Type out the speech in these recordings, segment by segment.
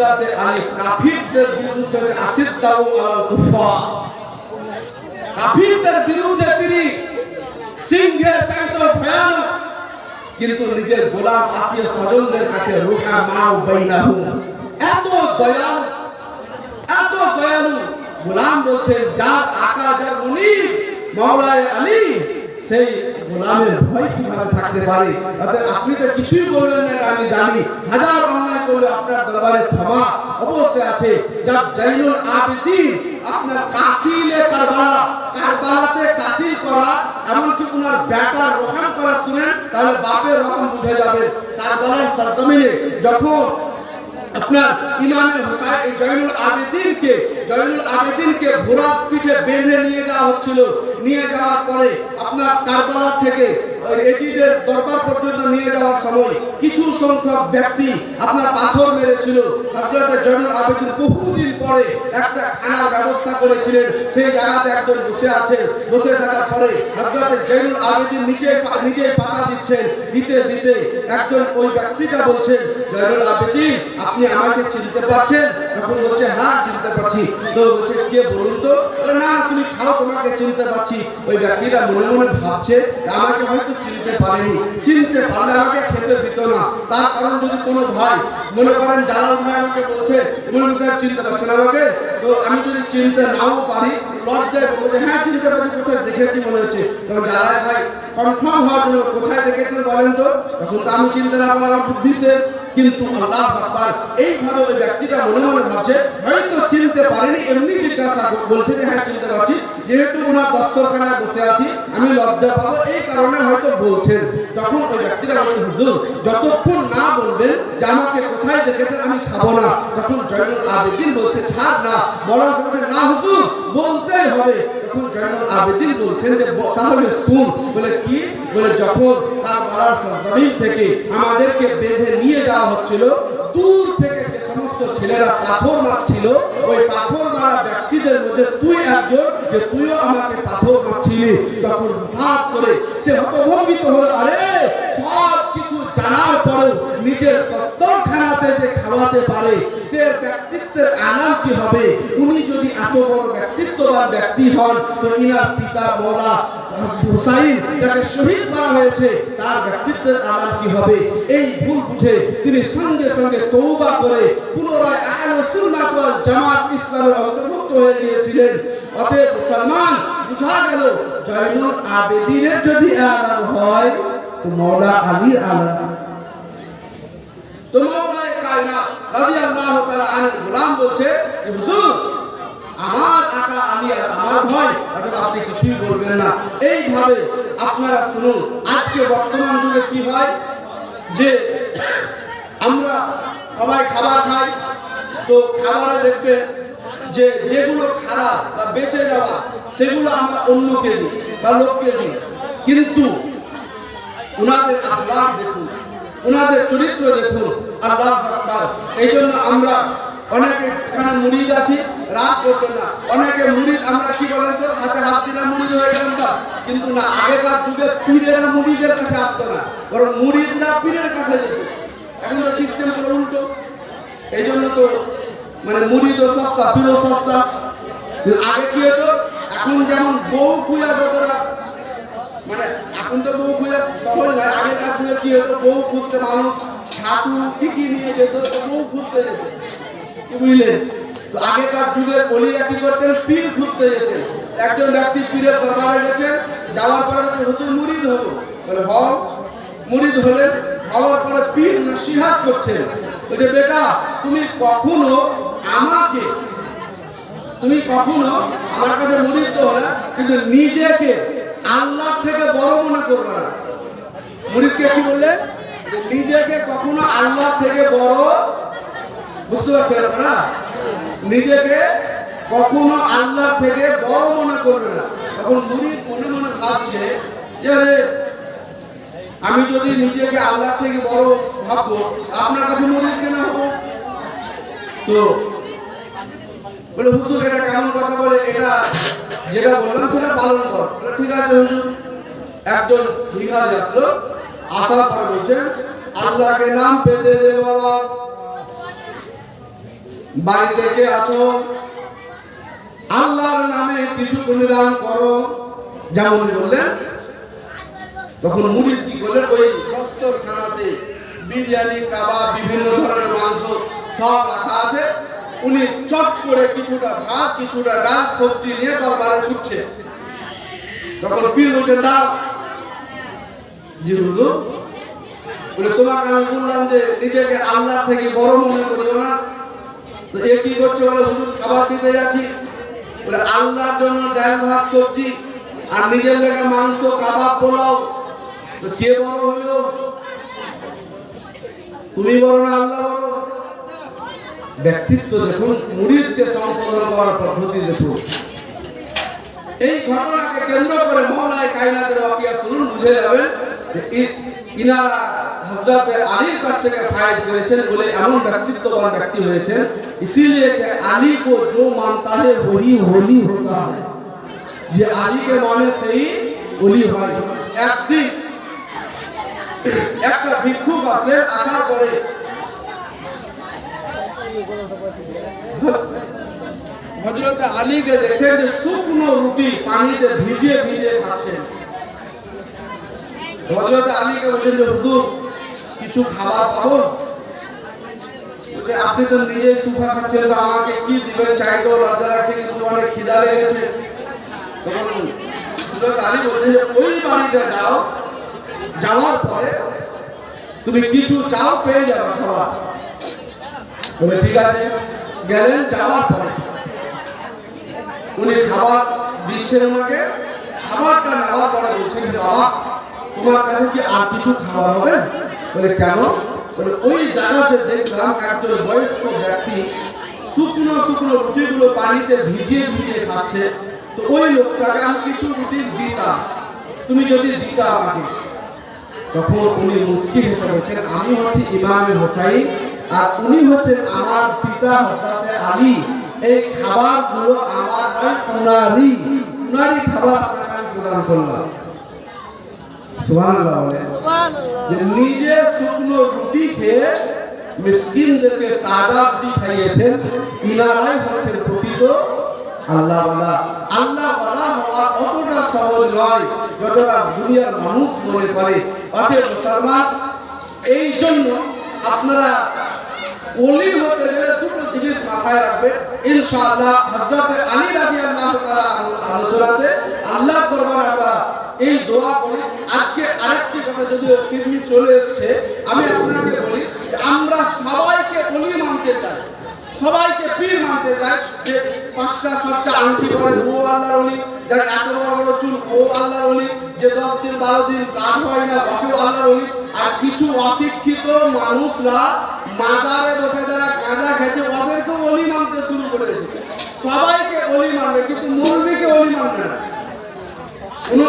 নুসরাতে আলী কাফিরদের বিরুদ্ধে আসিদ্দাউ আলাল কুফার, কাফিরদের বিরুদ্ধে তিনি সিংহের চাইতে ভয়ানক, কিন্তু নিজের গোলাম আত্মীয় স্বজনদের কাছে রুহামাউ বাইনাহুম, এত দয়ালু, এত দয়ালু। গোলাম বলছেন যার আকা, যার মুনিব মাওলায়ে আলী, সেই গোলামের ভয় কিভাবে থাকতে পারে? অতএব আপনি তো কিছুই বললেন না, আমি জানি হাজার অন্যায় করলে আপনার দরবারে ক্ষমা অবশ্যই আছে। যার জাইনুল আবেদিন আপনার কাতিলে কারবালা, কারবালাতে কাতিল করা, এমনকি ওনার বেটার রহম করা শুনেন তাহলে বাপের রকম বুঝে যাবেন। কারবালার সরজমিনে যখন আপনার ইমামে হুসাইন জয়নুল আবেদিনকে ঘোড়ার পিঠে বেঁধে নিয়ে যাওয়া হচ্ছিল, নিয়ে যাওয়ার পরে আপনার কারবালা থেকে এজিদের দরবার পর্যন্ত নিয়ে যাওয়ার সময় কিছু সংখ্যক ব্যক্তি আপনার পাথর মেরেছিল। হযরত জয়নুল আবেদিন বহুদিন পরে একটা খানার ব্যবস্থা করেছিলেন, সেই জায়গাতে একজন বসে আছেন। বসে থাকার পরে হযরত জয়নুল আবেদিন নিজেই পাতা দিচ্ছেন, দিতে দিতে একজন ওই ব্যক্তিটা বলছেন, জয়নুল আবেদিন আপনি আমাকে চিনতে পারছেন? তখন বলছে হ্যাঁ চিনতে পারছি। তো বলছে কে বলুন তো? না তুমি খাও, তোমাকে চিনতে পারছি। ওই ব্যক্তিটা মনে মনে ভাবছে আমাকে হয়তো চিনতে পারেনি, চিনতে পারলে আমাকে খেতে দিত না। তার কারণ যদি কোনো ভাই মনে করেন জালাল ভাই আমাকে বলছে মৌলভী সাহেব চিনতে পারছেন আমাকে, তো আমি যদি চিনতে নাও পারি লজ্জায় বলবো যে হ্যাঁ চিনতে পারছি, কোথায় দেখেছি মনে হচ্ছে। তখন জালাল ভাই কনফার্ম হওয়ার জন্য কোথায় দেখেছেন বলেন তো, তখন তো আমি চিনতে না পারলে আমার বুদ্ধি শেষ। কিন্তু আল্লাহু আকবার, এইভাবে ওই ব্যক্তিটা মনে মনে ভাবছে হয়তো চিনতে পারেনি, এমনি জিজ্ঞাসা বলছে যে হ্যাঁ চিনতে পারছি, যেহেতু ওনার দস্তরখানায় বসে আছি আমি লজ্জা পাবো এই কারণে হয়তো বলছেন। তখন ওই ব্যক্তিটা বলছেন হুজুর যতক্ষণ না বলবেন যে আমাকে কোথায় দেখেছেন আমি খাবো না। তখন জয়নুল আবেদিন বলছে ছাড় না, বলার সময় না হুজুর বলতেই হবে। তখন জয়নুল আবেদিন বলছেন যে তাহলে শুন। বলে কি? বলে যখন কারবালার সরজমিন থেকে আমাদেরকে বেঁধে নিয়ে যাওয়া হচ্ছিল, দূর থেকে যে সমস্ত ছেলেরা পাথর মারছিল, ওই পাথর মারা ব্যক্তিদের মধ্যে তুই একজন, যে তুইও আমাকে পাথর মারছিলি। তখন হঠাৎ করে সে হতভম্বিত হলো, আরে সব কিছু জানার পরেও নিজের দস্তরখানাতে যে খাওয়াতে পারে সে ব্যক্তিত্বের আনাম কি হবে? উনি যদি এত বড় ব্যক্তিত্ববান ব্যক্তি হন তো ইনার পিতা মওলা হুসাইন যাকে শহীদ করা হয়েছে তার ব্যক্তিত্বের আনাম কি হবে? এই ভুল বুঝে তিনি সঙ্গে সঙ্গে তওবা করে পুনরায় আহলে সুন্নাত ওয়াল জামাত ইসলামের অন্তর্ভুক্ত হয়ে গিয়েছিলেন। অতএব মুসলমান বুঝা গেল জয়নুল আবেদিনের যদি আনাম হয় তো মওলা আলীর আনাম, তো মওলায়ে কায়নাত রাদিয়াল্লাহু তাআলা আনহু গোলাম বলছে হুজুর আমার আকা আলী আর আমার ভয়, আপনি কিছুই বলবেন না। এইভাবে আপনারা শুনুন আজকে বর্তমান যুগে কি হয় যে আমরা সবাই খাবার খাই, তো খাবারে দেখবেন যে যেগুলো খারাপ বা বেঁচে যাওয়া সেগুলো আমরা অন্যকে দিই বা লোককে দিই, কিন্তু ওনাদের আখলাক দেখুন, ওনাদের চরিত্র দেখুন, আল্লাহু আকবার। এই জন্য আমরা অনেকে এখানে মুরিদ আছি, রাগ করবেন না, অনেকে মুরিদ আমরা কি বলেন তো হাতে হাত দিলাম মুরিদ হয়ে গেলাম তা, কিন্তু না, আগেকার যুগে পীরেরা মুরিদের কাছে আসতো না, বরং মুরিদরা পীরের কাছে যেত। এখন তো সিস্টেম গুলো উল্টো, এই জন্য তো মানে মুরিদও সস্তা পীরও সস্তা। আগে কি হতো, এখন যেমন বউ খুঁজা যতটা মানে এখন তো বউ খুঁজা সহজ নয়, আগেকার যুগে কি হতো বউ খুঁজতে মানুষ ছাতু কি নিয়ে যেত, বউ খুঁজতে যেত, বুঝলেন? তো আগেকার যুগের ওলিরা কি করতেন, পীর খুঁজতে যেতেন। একজন ব্যক্তি পীরের দরবারে গেছেন, যাওয়ার পরে হুজুর মুরিদ হবো, বলে হও। মুরিদ হলেন, হওয়ার পরে পীর নসিহত করছেন, বলছে বেটা তুমি কখনো আমার কাছে মুরিদ তো হলে কিন্তু নিজেকে আল্লাহর থেকে বড় মনে করবে না। মুরিদকে কি বললেন, নিজেকে কখনো আল্লাহর থেকে বড়, বুঝতে পারছেন না, নিজেকে কখনো আল্লাহর থেকে বড় মনে করবে না। তখন মুরিদ মনে মনে ভাবছে যে আমি যদি নিজেকে আল্লাহর থেকে বড় ভাববো আপনার কাছে মুরিদ কেন হবো? তো বলে হুজুর এটা কেমন কথা বলে, এটা যেটা বললাম সেটা পালন কর। ঠিক আছে হুজুর। একজন ভিখারি আসলো, আসার পরে বলছেন আল্লাহকে নাম পেতে দে বাবা, বাড়িতে কে আছো, আল্লাহর নামে কিছু তুমি দান করো। যেমন বললেন, তখন মুরিদ কি করলেন, ওই দস্তরখানাতে বিরিয়ানি, কাবাব, বিভিন্ন ধরনের মাংস সব রাখা আছে। উনি চট করে কিছুটা ভাত, কিছুটা ডাল, সবজি নিয়ে দরবারে ছুটছে। তখন পীর বলছেন, দাঁড়াও। জি হুজুর। বলে, তোমাকে আমি বললাম যে নিজেকে আল্লাহ থেকে বড় মনে করিও না। তো এ কি করছে? বলে, হুজুর খাবার দিতে যাচ্ছি। বলে, আল্লাহর জন্য ডাল ভাত সবজি আর নিজের লেগে মাংস, কাবাব, পোলাও, তো কে বড় হলো? তুমি বড় না আল্লাহ বড়? ব্যক্তিত্ব দেখুন, মুরিদকে সংশোধন করার পদ্ধতি দেখুন। এই ঘটনাকে কেন্দ্র করে মওলায়ে কায়নাতের ওয়াকিয়া শুনুন, বুঝে যাবেন যে ইনারা হযরত আলীর কাছ থেকে ফায়দ করেছেন বলে এমন ব্যক্তিত্ববান ব্যক্তি হয়েছেন। इसीलिए कि আলী को जो मानता है वही वली होता है, যে আলীকে মানে সেই ওলি হয়। একদিন একটা ভিক্ষুক আসলেন, আসার পরে হযরত আলীকে দেখছেন যে শুকনো রুটি পানিতে ভিজিয়ে ভিজিয়ে খাচ্ছেন। হযরত আলীকে বলছেন যে হুজুর কিছু খাবার পাবো? আপনি তো নিজে সুখা খাচ্ছেন, তো আমাকে কি দিবেন? চাইতেও লজ্জা লাগছে, কিন্তু অনেক খিদা লেগেছে। তখন হযরত আলী বলছেন যে ওই বাড়িতে যাও, যাওয়ার পরে তুমি কিছু চাও, পেয়ে যাবে খাবার। বলে ঠিক আছে। গেলেন, যাওয়ার পরে উনি খাবার দিচ্ছেন ওনাকে। খাবারটা নেওয়ার পরে বলছেন যে বাবা, তোমার কাছে কি আর কিছু খাবার হবে? বলে কেন? বলে ওই জায়গাতে দেখলাম একজন বয়স্ক ব্যক্তি শুকনো শুকনো রুটিগুলো পানিতে ভিজিয়ে ভিজিয়ে খাচ্ছে। তো ওই লোকটাকে আমি কিছু রুটি দিতাম, তুমি যদি দিতা আমাকে। তখন উনি মুচকি হেসে বলছেন, আমি হচ্ছি ইমামে হোসাইন আর উনি হচ্ছেন আমার পিতা হযরত আলী। এই খাবারগুলো আমার নয়, উনারই। উনারই খাবার আপনাকে আমি প্রদান করলাম। সুবহানাল্লাহ বলে। যে নিজে শুকনো রুটি খেয়ে মিসকিনদেরকে তাজা রুটি খাইয়েছেন, ইনারাই হচ্ছেন প্রকৃত আল্লাহওয়ালা। আল্লাহওয়ালা হওয়া অতটা সহজ নয় যতটা দুনিয়ার মানুষ মনে করে। অতএব মুসলমান, এই জন্য আপনারা ওলি হতে গেলে দুটো জিনিস মাথায় রাখবেন। ইনশাআল্লাহ হযরত আলী রাদিয়াল্লাহু তাআলা আলোচনাতে আল্লাহর দরবারে আমরা এই দোয়া করি। আজকে আরেকটি কথা, যদিও সিডনি চলে এসেছে, আমি আপনাকে বলি আমরা সবাইকে ওলি মানতে চাই, সবাইকে পীর মানতে চাই। যে 5টা 7টা আংটি পরে ও আল্লাহর ওলি, যার এত বড় বড় চুল ও আল্লাহর ওলি, যে 10 দিন 12 দিন কাজ হয় না ওকেও আল্লাহর ওলি। আর কিছু অশিক্ষিত মানুষরা মাজারে বসে যারা গাঁজা খেছে ওদেরকে ওলি মানতে শুরু করেছে। সবাইকে ওলি মানবে, কিন্তু মৌলবীকে ওলি মানবে না। কোন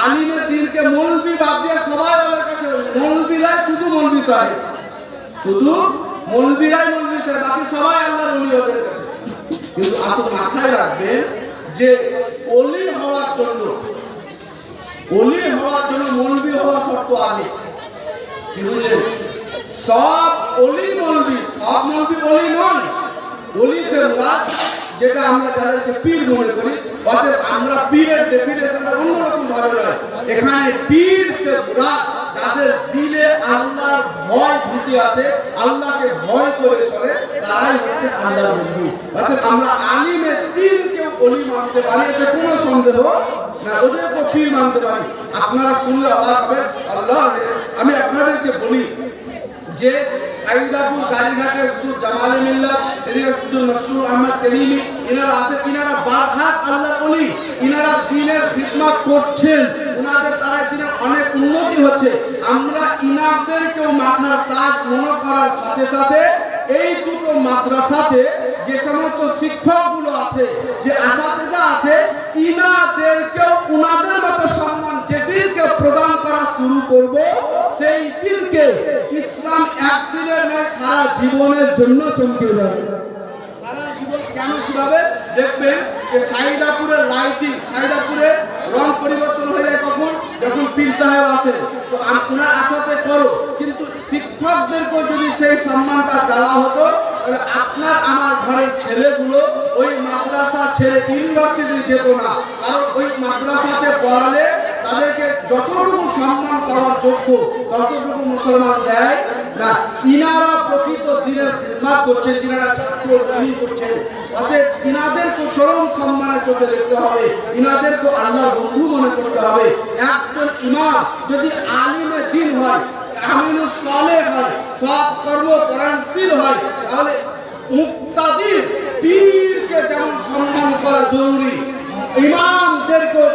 আলিমের দিনকে মৌলবী বাদ দিয়ে সবাই ওদের কাছে ওলি। মৌলবীরাই শুধু মৌলবী সাহেব, শুধু মৌলবীরাই মৌলবী সাহেব, বাকি সবাই আল্লাহর ওলি ওদের কাছে। কিন্তু আসলে মাথায় রাখবেন যে ওলি হওয়ার জন্য মৌলবী হওয়া শর্ত আগে। কি বুঝলেন? সব ওলি মৌলবী, সব মৌলবী ওলি নয়। ওলি সে মুরাদ যেটা আমরা যাদেরকে পীর মনে করি। অতএব আমরা পীরের ডেফিনেশনটা অন্যরকম ভাবে নয়। এখানে পীর সে মুরাদ যাদের দিলে আল্লাহর ভয় ভীতি আছে, আল্লাহকে ভয় করে চলে, তারাই হচ্ছে আল্লাহর বন্ধু। অতএব আমরা আলিমের দিনকেও ওলি মানতে পারি, এতে কোনো সন্দেহ না। ওদেরকে পীর মানতে পারি। আপনারা শুনলে অবাক হবেন। আল্লাহ, আমি আপনাদেরকে বলি যে সাইদাপুর গাড়িঘাটের হুজুর জামালে মিল্লাত, এদিকে হুজুর মশরুর আহমদ করিমি, ইনারা আছে, ইনারা বারহাত আল্লাহর ওলি, ইনারা দ্বীনের খিদমত করছেন, উনাদের দ্বারা দিনের অনেক উন্নতি হচ্ছে। আমরা ইনাদেরকেও মাথার তাজ মনে করার সাথে সাথে এই দুটো মাদ্রাসাতে যে সমস্ত শিক্ষকগুলো আছে, যে আসাতেজা আছে, ইনাদেরকেও উনাদের মতো সম্মান যেদিনকে প্রদান করা শুরু করব, সেই দিনকে ইসলাম একদিনের নয় সারা জীবনের জন্য চমকে যাবে। সারা জীবন কেন? কিভাবে দেখবেন যে সাইদাপুরের লাইটিং, সাইদাপুরের রং পরিবর্তন হয়ে যায় কখন? যখন পীর সাহেব আসেন। তো আপনার আশাতে করো, কিন্তু শিক্ষকদেরকেও যদি সেই সম্মানটা দেওয়া হতো তাহলে আপনার আমার ঘরের ছেলেগুলো ওই মাদ্রাসা ছেড়ে ইউনিভার্সিটি যেত না, কারণ ওই মাদ্রাসাতে পড়ালে তাদেরকে যতটুকু সম্মান পাওয়ার যোগ্য ততটুকু মুসলমান দেয় না। ইনারা প্রকৃত দিনের খিদমত করছেন, যিনারা ছাত্র তৈরি করছেন, অতএব ইনাদেরকে চরম সম্মানের চোখে দেখতে হবে, ইনাদেরকে আল্লাহর বন্ধু মনে করতে হবে। একজন ইমাম যদি আলিমে দিন হয়, আমিনুস সালেহ হয়, সৎ কর্ম পরায়ণশীল হয়, তাহলে মুক্তাদির পীরকে যেমন সম্মান করা জরুরি, ইমামদেরকেও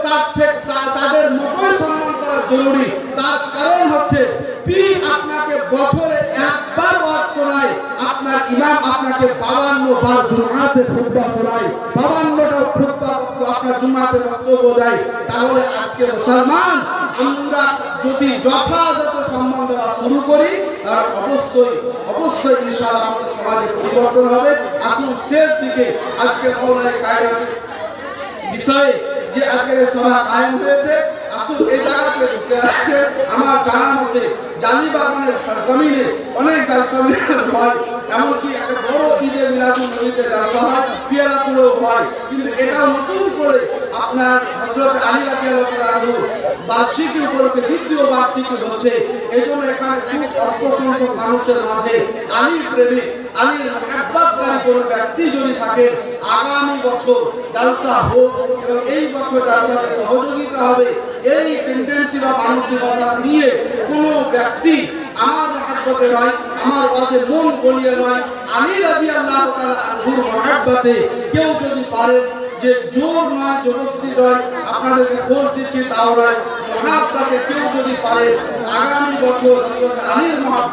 তাদের মতোই সম্মান করা জরুরি। তার কারণ হচ্ছে পীর আপনাকে বছরে একবার ওয়াজ শোনায়, আপনার ইমাম আপনাকে 52 বার জুমাতে খুতবা শোনায়, 52টা খুতবা আপনার জুমাতে বক্তব্য দেয়। তাহলে আজকে মুসলমান আমরা যদি যথাযথ সম্মান দেওয়া শুরু করি, তার অবশ্যই ইনশাআল্লাহ আমাদের সমাজে পরিবর্তন হবে। আসুন শেষ দিকে আজকে মাওলানা কায়নাত বিষয়ে যে আজকের সভা কায়েম হয়েছে, আসুন এই জায়গাতে বসে আছেন আমার জানা মতে জালিবাগানের জমিনে অনেক জালসা মিলাদ হয়, এমনকি একটা বড় ঈদে মিলাদুন নবীতে জালসা হয়, পিয়ারাপুরেও হয়, কিন্তু এটাও নতুন করে আপনার হযরত আলী রাদিয়াল্লাহু তাআলা আনহু বার্ষিকী উপলক্ষে দ্বিতীয় বার্ষিকী হচ্ছে। এই জন্য এখানে খুব অল্প সংখ্যক মানুষের মাঝে আলী প্রেমিক, আলীর মহব্বতকারী কোনো ব্যক্তি যদি থাকেন, আগামী বছর জালসা হোক এবং এই বছর জালসাতে সহযোগিতা হবে, এই টেন্ডেন্সি বা মানসিকতা নিয়ে কোনো ব্যক্তি আমার মহব্বতে নয়, আমার ওয়াজে মন গলিয়ে নয়, আলী রাদিয়াল্লাহু তাআলা আনহুর মহব্বতে কেউ যদি পারেন, যে জোর নয় জবরদস্তি নয়, আপনাদেরকে ফোর্স দিচ্ছি তাও নয়, মহব্বতে কেউ যদি পারেন আগামী বছর হযরত আলীর মহব্বত